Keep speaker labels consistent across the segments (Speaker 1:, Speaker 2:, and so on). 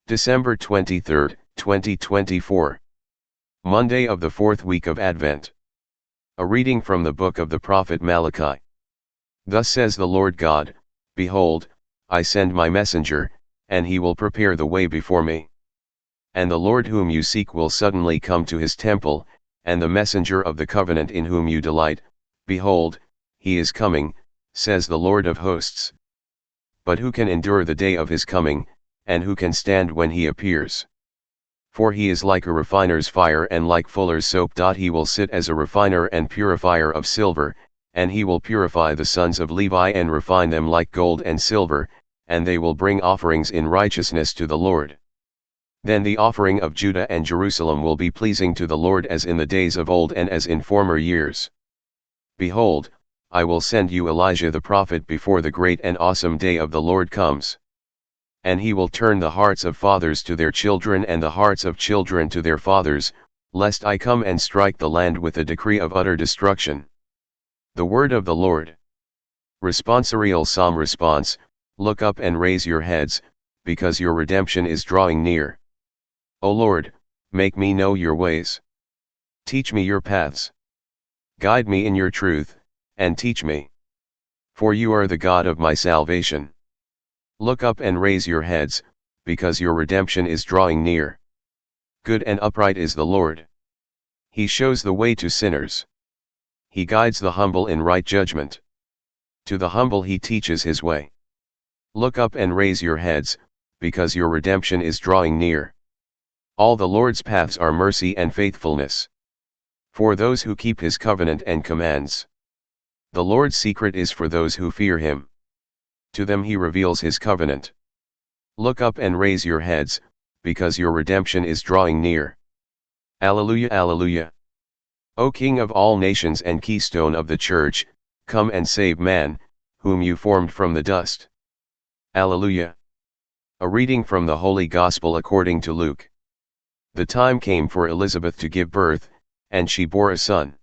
Speaker 1: December 23, 2024. Monday of the fourth week of Advent. A reading from the book of the prophet Malachi. Thus says the Lord God, Behold, I send my messenger, and he will prepare the way before me. And the Lord whom you seek will suddenly come to his temple, and the messenger of the covenant in whom you delight, behold, he is coming, says the Lord of hosts. But who can endure the day of his coming, and who can stand when he appears? For he is like a refiner's fire and like fuller's soap. He will sit as a refiner and purifier of silver, and he will purify the sons of Levi and refine them like gold and silver, and they will bring offerings in righteousness to the Lord. Then the offering of Judah and Jerusalem will be pleasing to the Lord as in the days of old and as in former years. Behold, I will send you Elijah the prophet before the great and awesome day of the Lord comes. And he will turn the hearts of fathers to their children and the hearts of children to their fathers, lest I come and strike the land with a decree of utter destruction. The word of the Lord. Responsorial Psalm response, Look up and raise your heads, because your redemption is drawing near. O Lord, make me know your ways. Teach me your paths. Guide me in your truth, and teach me. For you are the God of my salvation. Look up and raise your heads, because your redemption is drawing near. Good and upright is the Lord. He shows the way to sinners. He guides the humble in right judgment. To the humble he teaches his way. Look up and raise your heads, because your redemption is drawing near. All the Lord's paths are mercy and faithfulness. For those who keep his covenant and commands. The Lord's secret is for those who fear him. To them he reveals his covenant. Look up and raise your heads, because your redemption is drawing near. Alleluia, alleluia. O King of all nations and keystone of the church, come and save man, whom you formed from the dust. Alleluia. A reading from the Holy Gospel according to Luke. The time came for Elizabeth to give birth, and she bore a son.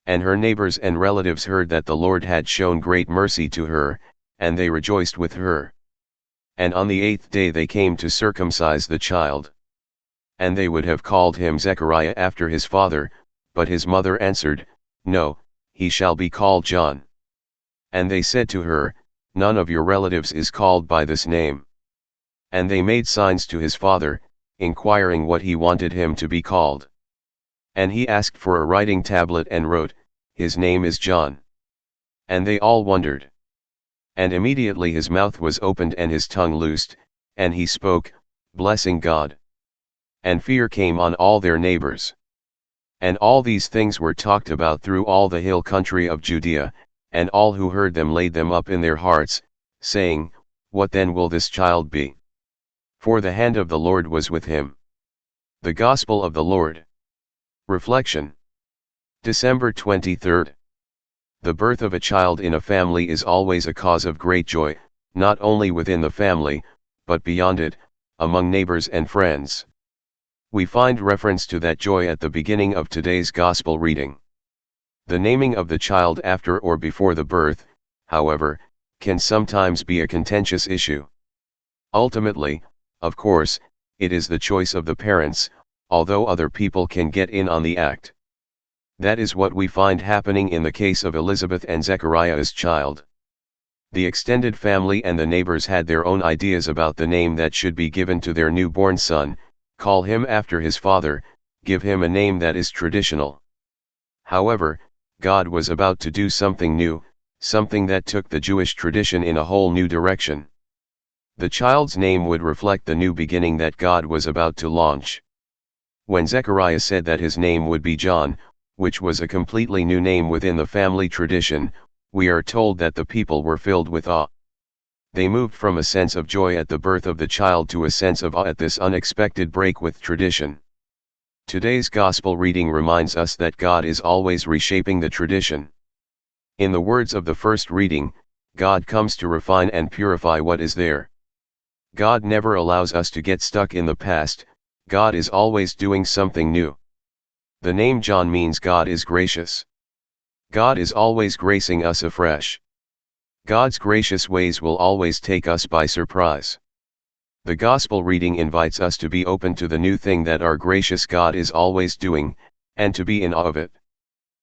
Speaker 1: And her neighbors and relatives heard that the Lord had shown great mercy to her, and they rejoiced with her. And on the 8th day they came to circumcise the child. And they would have called him Zechariah after his father, but his mother answered, No, he shall be called John. And they said to her, None of your relatives is called by this name. And they made signs to his father, inquiring what he wanted him to be called. And he asked for a writing tablet and wrote, His name is John. And they all wondered. And immediately his mouth was opened and his tongue loosed, and he spoke, blessing God. And fear came on all their neighbors. And all these things were talked about through all the hill country of Judea, and all who heard them laid them up in their hearts, saying, What then will this child be? For the hand of the Lord was with him. The Gospel of the Lord. Reflection. December 23. The birth of a child in a family is always a cause of great joy, not only within the family, but beyond it, among neighbors and friends. We find reference to that joy at the beginning of today's Gospel reading. The naming of the child after or before the birth, however, can sometimes be a contentious issue. Ultimately, of course, it is the choice of the parents, although other people can get in on the act. That is what we find happening in the case of Elizabeth and Zechariah's child. The extended family and the neighbors had their own ideas about the name that should be given to their newborn son, call him after his father, give him a name that is traditional. However, God was about to do something new, something that took the Jewish tradition in a whole new direction. The child's name would reflect the new beginning that God was about to launch. When Zechariah said that his name would be John, which was a completely new name within the family tradition, we are told that the people were filled with awe. They moved from a sense of joy at the birth of the child to a sense of awe at this unexpected break with tradition. Today's Gospel reading reminds us that God is always reshaping the tradition. In the words of the first reading, God comes to refine and purify what is there. God never allows us to get stuck in the past, God is always doing something new. The name John means God is gracious. God is always gracing us afresh. God's gracious ways will always take us by surprise. The Gospel reading invites us to be open to the new thing that our gracious God is always doing, and to be in awe of it.